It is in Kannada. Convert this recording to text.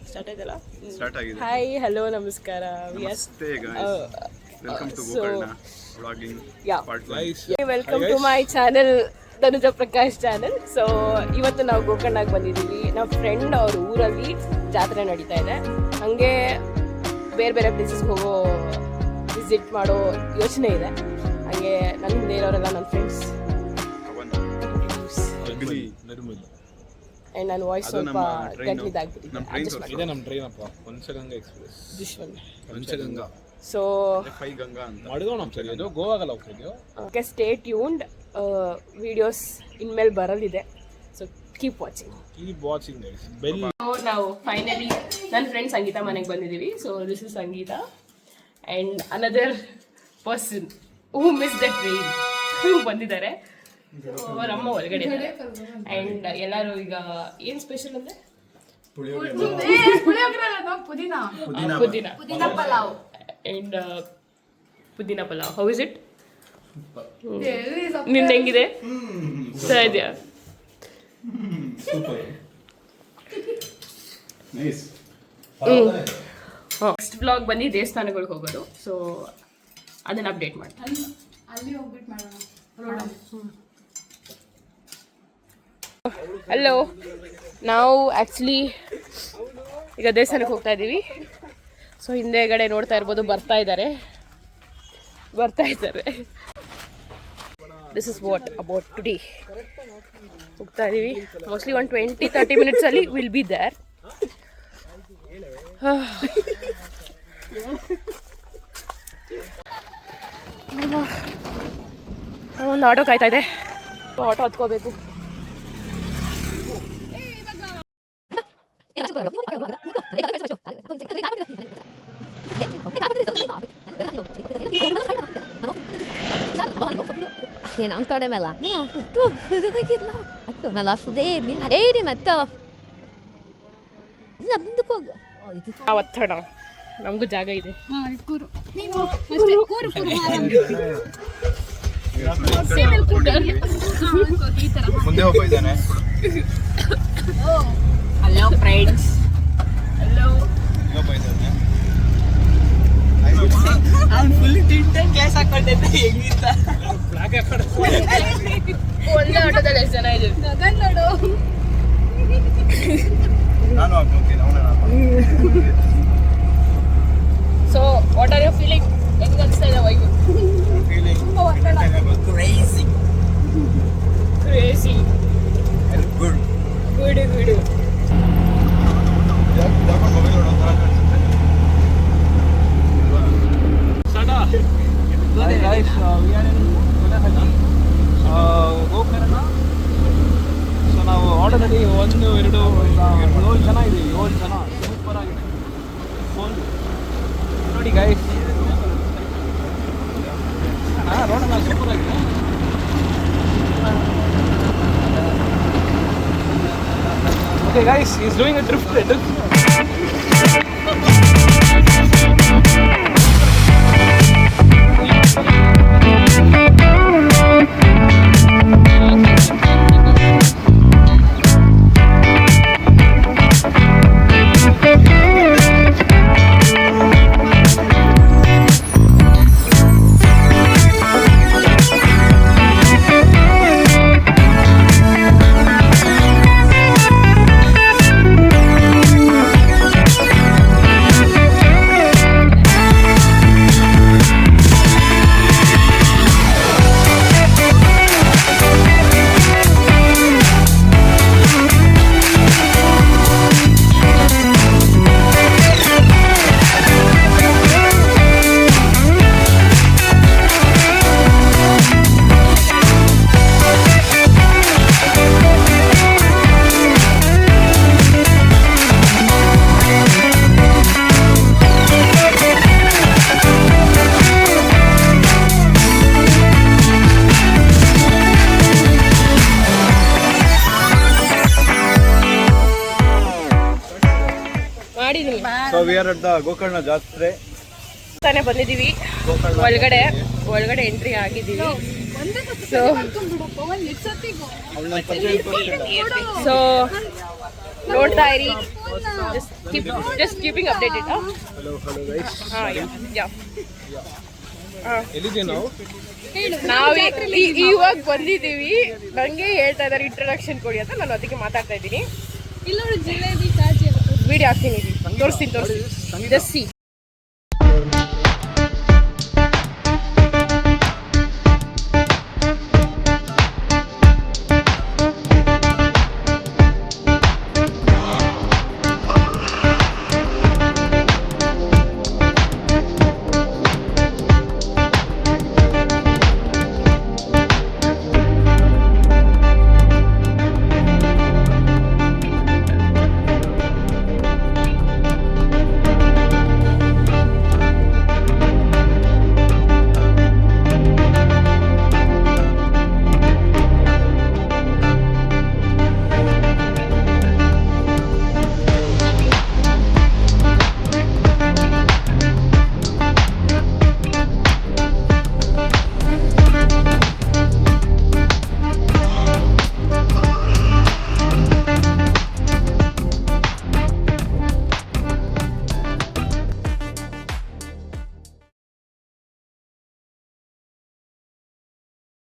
ಸ್ಟಾರ್ಟ್ ಆಯ್ತಲ್ಲ. ಸ್ಟಾರ್ಟ್ ಆಗಿದೆ. ಹಾಯ್ ಹಲೋ ನಮಸ್ಕಾರ. ನಮಸ್ತೆ guys, welcome to Gokarna vlogging part 1. Welcome to my channel Dhanuja Prakash channel. So ಇವತ್ತು ನಾವು ಗೋಕರ್ಣಕ್ಕೆ ಬಂದಿದ್ದೀವಿ. ನಮ್ಮ ಫ್ರೆಂಡ್ ಅವ್ರ ಊರಲ್ಲಿ ಜಾತ್ರೆ ನಡೀತಾ ಇದೆ. ಹಾಗೆ ಬೇರೆ ಬೇರೆ ಪ್ಲೇಸಸ್ಗೆ ಹೋಗೋ ವಿಸಿಟ್ ಮಾಡೋ ಯೋಚನೆ ಇದೆ. ಹಾಗೆ ನನ್ನ ಹಿಂದೆ ಇರೋರೆಲ್ಲ ನನ್ನ ಫ್ರೆಂಡ್ಸ್. ಆ್ಯಂಡ್ ನನ್ನ ವಾಯ್ಸ್ ಸ್ವಲ್ಪ ಗಟ್ಲಿದಾಗ್ಬಿಟ್ಟಿದೆ. ನಮ್ಮ ಟ್ರೈನ್ ಅಪ್ಪ ಪಂಚಗಂಗಾ ಎಕ್ಸ್ಪ್ರೆಸ್ ದುಶ್ಮನ್ ಪಂಚಗಂಗಾ. ಸೊ ಗಂಗಾ ಅಂತ ಮಡ್ಗಾಂವ್ ಹೋಗ್ತಿದ್ಯೋ ಗೋವಾಗಲ್ಲ ಹೋಗ್ತಿದ್ಯೋ. Okay, stay tuned. ವಿಡಿಯೋಸ್ ಇನ್ಮೇಲೆ ಬರಲಿದೆ. So keep watching guys. Bell. ನಾವು ಫೈನಲಿ ನನ್ನ ಫ್ರೆಂಡ್ ಸಂಗೀತ ಮನೆಗೆ ಬಂದಿದ್ದೀವಿ. So this is Sangeeta and another person who miss the train ಬಂದಿದ್ದಾರೆ. ಅವರಮ್ಮ ಒಳಗಡೆ ಇದ್ದಾರೆ. ಆ್ಯಂಡ್ ಎಲ್ಲರೂ ಈಗ ಏನು ಸ್ಪೆಷಲ್ ಅಂದರೆ ಪುದೀನ ಪಲಾವ್ ಆ್ಯಂಡ್ ಪುದೀನ ಪಲಾವ್. How is it? ನಿಂದ ಹೆಂಗಿದೆ? ಸದ್ಯ ನೆಕ್ಸ್ಟ್ ಬ್ಲಾಗ್ ಬಂದು ದೇವಸ್ಥಾನಗಳಿಗೆ ಹೋಗೋದು. ಸೊ ಅದನ್ನ ಅಪ್ಡೇಟ್ ಮಾಡ್ತೀನಿ. ಹಲೋ, ನಾವು ಆ್ಯಕ್ಚುಲಿ ಈಗ ದೇವಸ್ಥಾನಕ್ಕೆ ಹೋಗ್ತಾ ಇದ್ದೀವಿ. ಸೊ ಹಿಂದೆಗಡೆ ನೋಡ್ತಾ ಇರ್ಬೋದು, ಬರ್ತಾ ಇದ್ದಾರೆ. This is what about today. ಹೋಗ್ತಾ ಇದ್ದೀವಿ. ಮೋಸ್ಟ್ಲಿ ಒಂದು 20-30 ಮಿನಿಟ್ಸಲ್ಲಿ ವಿಲ್ ಬಿ ದೇರ್. ಒಂದು ಆಟೋ ಕಾಯ್ತಾ ಇದೆ. Auto ಹತ್ಕೋಬೇಕು. Geen antwoord meer laat. Nee, toch, dat ga ik nou. Toch, maar laat voor de één. Hey, met tof. Ja, dat ook. ನಾವು ಹತ್ತೋಣ, ನಮಗೂ ಜಾಗ ಇದೆ. ಮುಂದೆ ಒಬ್ಬ ಇದ್ದಾನೆ. Hello friends. ಹಲೋ. ಇನ್ನೊಬ್ಬ ಇದ್ದಾನೆ. ಅವ್ನು ಫುಲ್ ಟಿಂಟನ್ ಗ್ಲಾಸ್ ಹಾಕೊಂಡಿದ್ದೆ ಹೆಂಗಿತ್ತ. ಒಂದೇ ಆಟೋದಲ್ಲಿ ಎಷ್ಟು ಜನ ಇದ್ದೀವಿ? ನೋಡು. ನಾನು ಹಾಕ್ತೀನಿ, ಅವನ so what are you feeling? ಹೆಂಗ್ ಅನಿಸ್ತಾ ಇದೆ vibe? Crazy good. Gokarna. So ನಾವು ಆಟೋದಲ್ಲಿ 1, 2, 7 ಜನ ಇದ್ದೀವಿ. 7 ಜನ ಸೂಪರ್ ಆಗಿದೆ. ಫೋನ್ ನೋಡಿ ಗೈಸ್, ರೋಡೆಲ್ಲ ಸೂಪರ್ ಆಗಿದೆ. Okay guys, is doing a drift. So we are at the Gokarna jatre. ತಾನೇ ಬಂದಿದ್ದೀವಿ. ಒಳಗಡೆ ಎಂಟ್ರಿ ಆಗಿದ್ದೀವಿ. ಸೊ ನೋಡ್ತಾ ಇರಿ. Just keeping updated. Hello guys. ಎಲ್ಲಿದ್ದೀವಿ ನಾವು? ನಾವು ಇವಾಗ ಬಂದಿದ್ದೀವಿ. ನಂಗೆ ಹೇಳ್ತಾ ಇದ್ದಾರೆ ಇಂಟ್ರೊಡಕ್ಷನ್ ಕೊಡಿ ಅಂತ. ನಾನು ಅದಕ್ಕೆ ಮಾತಾಡ್ತಾ ಇದ್ದೀನಿ. ವಿಡಿಯೋ ಹಾಕ್ತೀನಿ, ತೋರಿಸ್ತೀನಿ. Just C.